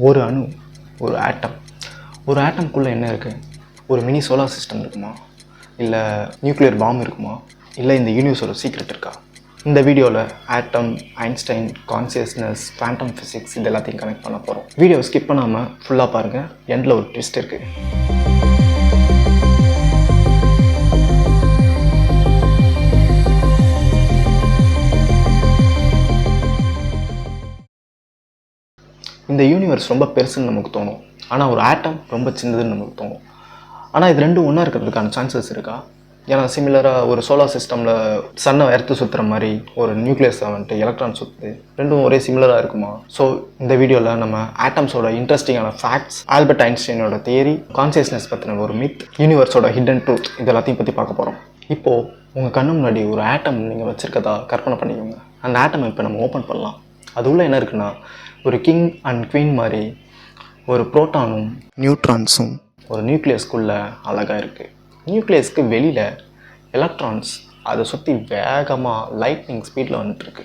ஒரு அணு, ஒரு ஆட்டம். ஒரு ஆட்டம்குள்ளே என்ன இருக்குது? ஒரு மினி சோலார் சிஸ்டம் இருக்குமா? இல்லை நியூக்ளியர் பாம் இருக்குமா? இல்லை இந்த யூனிவர்ஸோட சீக்ரெட் இருக்கா? இந்த வீடியோவில் ஆட்டம், ஐன்ஸ்டைன், கான்சியஸ்னஸ், குவாண்டம் ஃபிசிக்ஸ் இது எல்லாத்தையும் கனெக்ட் பண்ண போகிறோம். வீடியோவை ஸ்கிப் பண்ணாமல் ஃபுல்லாக பாருங்கள். எண்டில் ஒரு ட்விஸ்ட் இருக்குது. இந்த யூனிவர்ஸ் ரொம்ப பெருசுன்னு நமக்கு தோணும். ஆனால் ஒரு ஆட்டம் ரொம்ப சின்னதுன்னு நமக்கு தோணும். ஆனால் இது ரெண்டும் ஒன்றா இருக்கிறதுக்கான சான்சஸ் இருக்கா? ஏன்னா சிமிலராக ஒரு சோலார் சிஸ்டமில் சன்னை எர்த்து சுற்றுற மாதிரி ஒரு நியூக்ளியஸ் வந்துட்டு எலக்ட்ரான் சுற்றுது. ரெண்டும் ஒரே சிமிலராக இருக்குமா? ஸோ இந்த வீடியோவில் நம்ம ஆட்டம்ஸோட இன்ட்ரெஸ்டிங்கான ஃபேக்ட்ஸ், ஆல்பர்ட் ஐன்ஸ்டைனோட தியரி, கான்சியஸ்னஸ் பற்றின ஒரு மித், யூனிவர்ஸோட ஹிடன் ட்ரூத் இது எல்லாத்தையும் பற்றி பார்க்க போகிறோம். இப்போது உங்கள் கண்ணு முன்னாடி ஒரு ஆட்டம் நீங்கள் வச்சுருக்கதா கற்பனை பண்ணிக்கோங்க. அந்த ஆட்டம் இப்போ நம்ம ஓப்பன் பண்ணலாம். அது உள்ள என்ன இருக்குன்னா, ஒரு கிங் அண்ட் குவீன் மாதிரி ஒரு புரோட்டானும் நியூட்ரான்ஸும் ஒரு நியூக்ளியஸ்குள்ளே அழகாக இருக்குது. நியூக்ளியஸ்க்கு வெளியில் எலக்ட்ரான்ஸ் அதை சுற்றி வேகமாக லைட்னிங் ஸ்பீடில் வந்துட்டுருக்கு.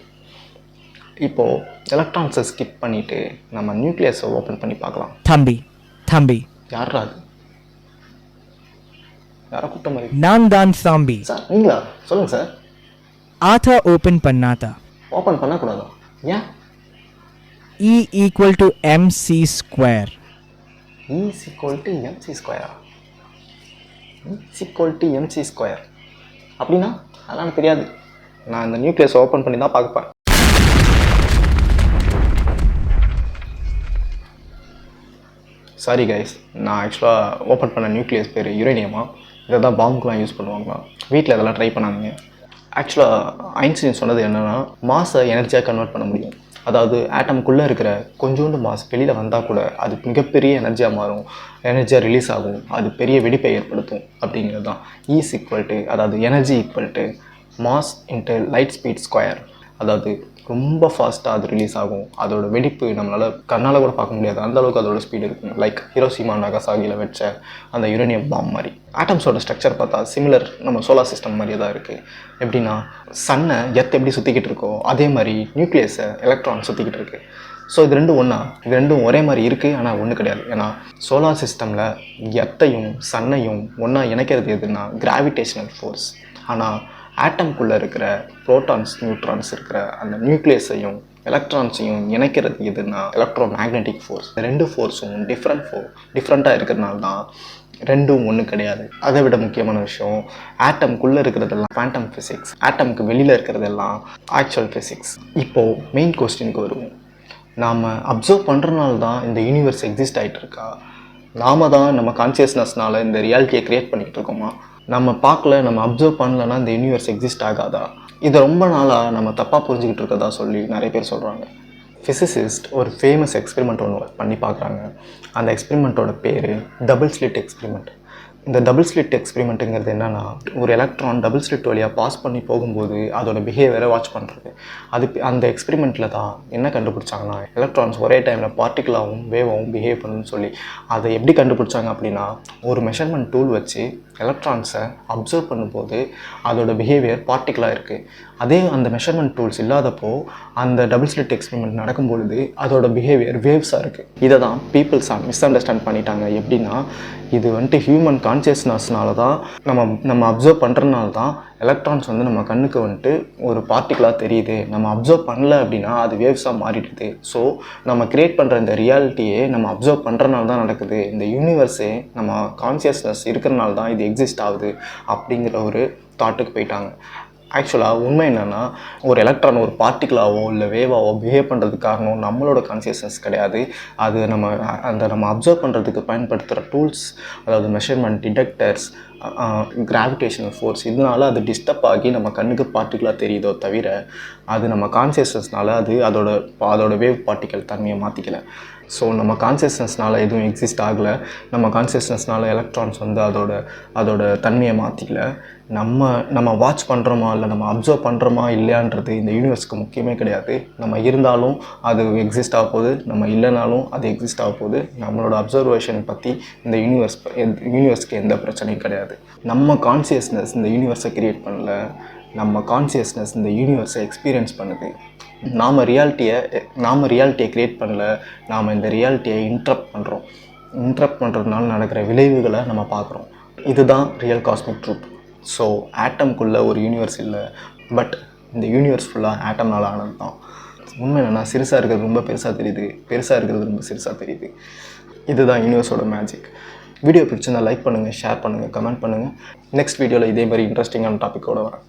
இப்போது எலக்ட்ரான்ஸை ஸ்கிப் பண்ணிவிட்டு நம்ம நியூக்ளியஸை ஓப்பன் பண்ணி பார்க்கலாம். தம்பி யாரா அது? யாரை கூட்ட மாதிரி? நான் தான் சாம்பி. சார் நீங்களா? சொல்லுங்கள் சார். ஆத்தா ஓப்பன் பண்ணாதா? ஓப்பன் பண்ணக்கூடாதா? ஏன்? E equal to mc square. E is equal to mc square. E is equal to mc square அப்படின்னா அதெல்லாம் எனக்கு தெரியாது. நான் இந்த நியூக்ளியஸ் ஓப்பன் பண்ணி தான் பார்ப்பேன். சாரி கைஸ், நான் ஆக்சுவலாக ஓப்பன் பண்ண நியூக்ளியஸ் பேர் யுரேனியமா. இதை தான் பாம்புக்கெலாம் யூஸ் பண்ணுவாங்களா? வீட்டில் இதெல்லாம் ட்ரை பண்ணாதீங்க. ஆக்சுவலாக ஐன்ஸ்டைன் சொன்னது என்னென்னா, மாஸை எனர்ஜியாக கன்வெர்ட் பண்ண முடியும். அதாவது ஆட்டம்குள்ளே இருக்கிற கொஞ்சோண்டு மாஸ் வெளியில் வந்தால் கூட அது மிகப்பெரிய எனர்ஜியாக மாறும், எனர்ஜியாக ரிலீஸ் ஆகும், அது பெரிய வெடிப்பை ஏற்படுத்தும் அப்படிங்கிறது தான். ஈஸ் ஈக்குவல் டு, அதாவது energy equal to mass into light speed square. அதாவது ரொம்ப ஃபாஸ்ட்டாக அது ரிலீஸ் ஆகும், அதோட வெடிப்பு நம்மளால் கண்ணால் கூட பார்க்க முடியாது, அந்தளவுக்கு அதோட ஸ்பீடு இருக்கும். லைக் ஹிரோஷிமா நாகசாகியில் வச்ச அந்த யுரேனியம் பாம் மாதிரி. ஆட்டம்ஸோட ஸ்ட்ரக்சர் பார்த்தா சிமிலர் நம்ம சோலார் சிஸ்டம் மாதிரியே தான் இருக்குது. எப்படின்னா, சன்னை எர்த் எப்படி சுற்றிக்கிட்டு இருக்கோ அதே மாதிரி நியூக்ளியஸை எலக்ட்ரான் சுற்றிக்கிட்டு இருக்குது. ஸோ இது ரெண்டும் ஒன்றா? இது ரெண்டும் ஒரே மாதிரி இருக்குது, ஆனால் ஒன்று கிடையாது. ஏன்னா சோலார் சிஸ்டமில் எர்த்தையும் சன்னையும் ஒன்றா இணைக்கிறது எதுனா கிராவிடேஷனல் ஃபோர்ஸ். ஆனால் ஆட்டம்குள்ளே இருக்கிற ப்ரோட்டான்ஸ், நியூட்ரான்ஸ் இருக்கிற அந்த நியூக்ளியஸையும் எலக்ட்ரான்ஸையும் இணைக்கிறது எதுனா எலக்ட்ரோ மேக்னெட்டிக் ஃபோர்ஸ். இந்த ரெண்டு ஃபோர்ஸும் டிஃப்ரெண்ட்டாக இருக்கிறதுனால தான் ரெண்டும் ஒன்று கிடையாது. அதை விட முக்கியமான விஷயம், ஆட்டம்குள்ளே இருக்கிறதெல்லாம் குவாண்டம் ஃபிசிக்ஸ், ஆட்டம்க்கு வெளியில் இருக்கிறதெல்லாம் ஆக்சுவல் ஃபிசிக்ஸ். இப்போது மெயின் கொஸ்டினுக்கு வருவோம். நாம் அப்சர்வ் பண்ணுறதுனால தான் இந்த யூனிவர்ஸ் எக்ஸிஸ்ட் ஆகிட்டு இருக்கா? நாம் தான் நம்ம கான்சியஸ்னஸ்னால் இந்த ரியாலிட்டியை க்ரியேட் பண்ணிக்கிட்டு இருக்கோமா? நம்ம பார்க்கல, நம்ம அப்சர்வ் பண்ணலன்னா இந்த யூனிவர்ஸ் எக்ஸிஸ்ட் ஆகாதா? இதை ரொம்ப நாளாக நம்ம தப்பாக புரிஞ்சுக்கிட்டு இருக்கதா சொல்லி நிறைய பேர் சொல்கிறாங்க. ஃபிசிசிஸ்ட் ஒரு ஃபேமஸ் எக்ஸ்பெரிமெண்ட் ஒன்று பண்ணி பார்க்குறாங்க. அந்த எக்ஸ்பெரிமெண்ட்டோட பேர் டபுள் ஸ்லிட் எக்ஸ்பெரிமெண்ட். இந்த டபுள் ஸ்லிட் எக்ஸ்பெரிமெண்ட்டுங்கிறது என்னென்னா, ஒரு எலக்ட்ரான் டபுள் ஸ்லிட் வழியாக பாஸ் பண்ணி போகும்போது அதோட பிஹேவியரை வாட்ச் பண்ணுறது. அந்த எக்ஸ்பெரிமெண்ட்டில் தான் என்ன கண்டுபிடிச்சாங்கன்னா, எலக்ட்ரான்ஸ் ஒரே டைமில் பார்ட்டிக்கலாகவும் வேவாகவும் பிஹேவ் பண்ணுன்னு சொல்லி. அதை எப்படி கண்டுபிடிச்சாங்க அப்படின்னா, ஒரு மெஷர்மெண்ட் டூல் வச்சு எலக்ட்ரான்ஸை அப்சர்வ் பண்ணும்போது அதோட பிஹேவியர் பார்ட்டிக்கலாக இருக்குது. அதே அந்த மெஷர்மெண்ட் டூல்ஸ் இல்லாதப்போ அந்த டபுள் ஸ்லிட் எக்ஸ்பெரிமெண்ட் நடக்கும்பொழுது அதோட பிஹேவியர் வேவ்ஸாக இருக்குது. இதை தான் பீப்புள்ஸ் மிஸ் அண்டர்ஸ்டாண்ட் பண்ணிட்டாங்க. எப்படின்னா, இது வந்துட்டு ஹியூமன் கான்சியஸ்னஸ்னால தான் நம்ம அப்சர்வ் பண்ணுறதுனால தான் எலக்ட்ரான்ஸ் வந்து நம்ம கண்ணுக்கு வந்துட்டு ஒரு பார்ட்டிக்கலாக தெரியுது. நம்ம அப்சர்வ் பண்ணல அப்படின்னா அது வேவ்ஸாக மாறிடுது. ஸோ நம்ம க்ரியேட் பண்ணுற இந்த ரியாலிட்டியே நம்ம அப்சர்வ் பண்ணுறதுனால தான் நடக்குது. இந்த யூனிவர்ஸே நம்ம கான்சியஸ்னஸ் இருக்கிறனால தான் இது எக்ஸிஸ்ட் ஆகுது அப்படிங்கிற ஒரு தாட்டுக்கு போயிட்டாங்க. ஆக்சுவலாக உண்மை என்னென்னா, ஒரு எலக்ட்ரான் ஒரு பார்ட்டிக்கலாவோ இல்லை வேவாவோ பிஹேவ் பண்ணுறதுக்கு காரணம் நம்மளோட கான்சியஸ்னஸ் கிடையாது. அது நம்ம அப்சர்வ் பண்ணுறதுக்கு பயன்படுத்துகிற டூல்ஸ், அதாவது மெஷர்மெண்ட் டிடெக்டர்ஸ், கிராவிடேஷனல் ஃபோர்ஸ், இதனால அது டிஸ்டர்ப் ஆகி நம்ம கண்ணுக்கு பார்ட்டிக்கலாக தெரியுதோ தவிர அது நம்ம கான்சியஸ்னஸ்னால அதோட வேவ் பார்ட்டிக்கல் தன்மையை மாற்றிக்கலை. ஸோ நம்ம கான்சியஸ்னஸ்னால் எதுவும் எக்ஸிஸ்ட் ஆகலை. நம்ம கான்சியஸ்னஸ்னால் எலக்ட்ரான்ஸ் வந்து அதோட தன்மையை மாற்றிக்கல. நம்ம வாட்ச் பண்ணுறோமா இல்லை நம்ம அப்சர்வ் பண்ணுறோமா இல்லையான்றது இந்த யூனிவர்ஸ்க்கு முக்கியமே கிடையாது. நம்ம இருந்தாலும் அது எக்ஸிஸ்ட் ஆக போகுது, நம்ம இல்லைனாலும் அது எக்ஸிஸ்ட் ஆக போகுது. நம்மளோட அப்சர்வேஷன் பற்றி இந்த யூனிவர்ஸ்க்கு எந்த பிரச்சனையும் கிடையாது. நம்ம கான்சியஸ்னஸ் இந்த யூனிவர்ஸை க்ரியேட் பண்ணல. நம்ம கான்சியஸ்னஸ் இந்த யூனிவர்ஸை எக்ஸ்பீரியன்ஸ் பண்ணுது. நாம் ரியாலிட்டியை க்ரியேட் பண்ணல, நாம் இந்த ரியாலிட்டியை இன்ட்ரப்ட் பண்ணுறதுனால நடக்கிற விளைவுகளை நம்ம பார்க்குறோம். இதுதான் ரியல் காஸ்மிக் ட்ரூத். ஸோ ஆட்டம்குள்ளே ஒரு யூனிவர்ஸ் இல்லை, பட் இந்த யூனிவர்ஸ் ஃபுல்லாக ஆட்டம்னால ஆனது தான். உண்மை என்னென்னா, சிறுசாக இருக்கிறது ரொம்ப பெருசாக தெரியுது, பெருசாக இருக்கிறது ரொம்ப சிறுசாக தெரியுது. இதுதான் யூனிவர்ஸோட மேஜிக். வீடியோ பிடிச்சிருந்தால் லைக் பண்ணுங்கள், ஷேர் பண்ணுங்கள், கமெண்ட் பண்ணுங்கள். நெக்ஸ்ட் வீடியோவில் இதே மாதிரி இன்ட்ரெஸ்டிங்கான டாப்பிக்கோடு வரேன்.